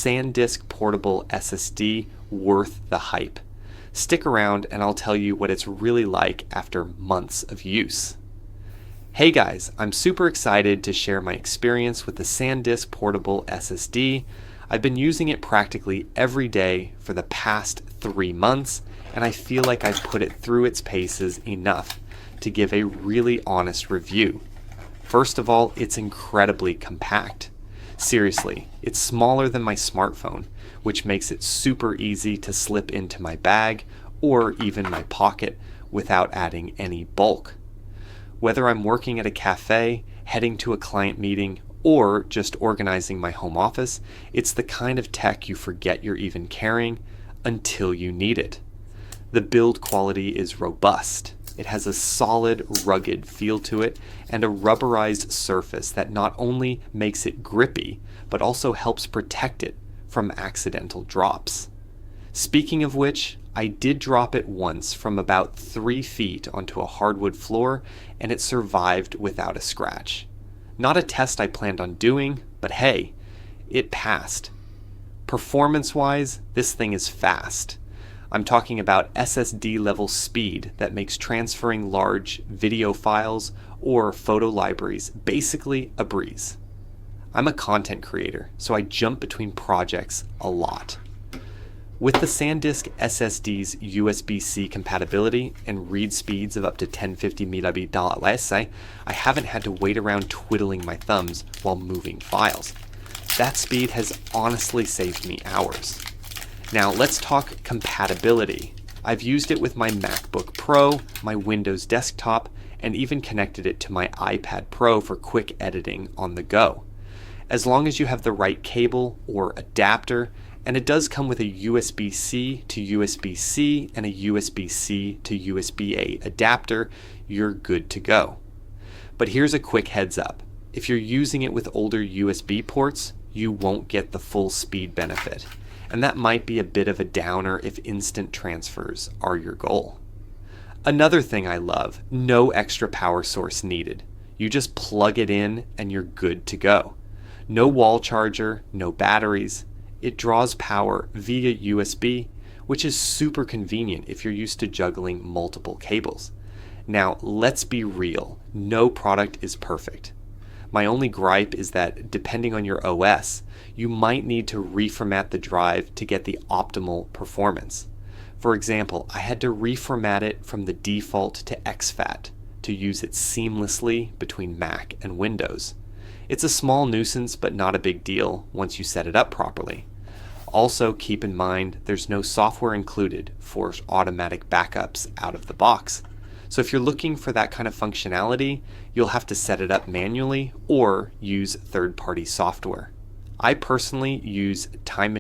SanDisk Portable SSD worth the hype? Stick around and I'll tell you what it's really like after months of use. Hey guys, I'm super excited to share my experience with the SanDisk Portable SSD. I've been using it practically every day for the past 3 months, and I feel like I've put it through its paces enough to give a really honest review. First of all, it's incredibly compact. Seriously, it's smaller than my smartphone, which makes it super easy to slip into my bag or even my pocket without adding any bulk. Whether I'm working at a cafe, heading to a client meeting, or just organizing my home office, it's the kind of tech you forget you're even carrying until you need it. The build quality is robust. It has a solid, rugged feel to it and a rubberized surface that not only makes it grippy, but also helps protect it from accidental drops. Speaking of which, I did drop it once from about 3 feet onto a hardwood floor, and it survived without a scratch. Not a test I planned on doing, but hey, it passed. Performance-wise, this thing is fast. I'm talking about SSD level speed that makes transferring large video files or photo libraries basically a breeze. I'm a content creator, so I jump between projects a lot. With the SanDisk SSD's USB-C compatibility and read speeds of up to 1050 Mbps, I haven't had to wait around twiddling my thumbs while moving files. That speed has honestly saved me hours. Now let's talk compatibility. I've used it with my MacBook Pro, my Windows desktop, and even connected it to my iPad Pro for quick editing on the go. As long as you have the right cable or adapter, and it does come with a USB-C to USB-C and a USB-C to USB-A adapter, you're good to go. But here's a quick heads up. If you're using it with older USB ports, you won't get the full speed benefit. And that might be a bit of a downer if instant transfers are your goal. Another thing I love, no extra power source needed. You just plug it in and you're good to go. No wall charger, no batteries. It draws power via USB, which is super convenient if you're used to juggling multiple cables. Now, let's be real, no product is perfect. My only gripe is that depending on your OS, you might need to reformat the drive to get the optimal performance. For example, I had to reformat it from the default to exFAT to use it seamlessly between Mac and Windows. It's a small nuisance, but not a big deal once you set it up properly. Also, keep in mind there's no software included for automatic backups out of the box. So if you're looking for that kind of functionality, you'll have to set it up manually or use third-party software. I personally use time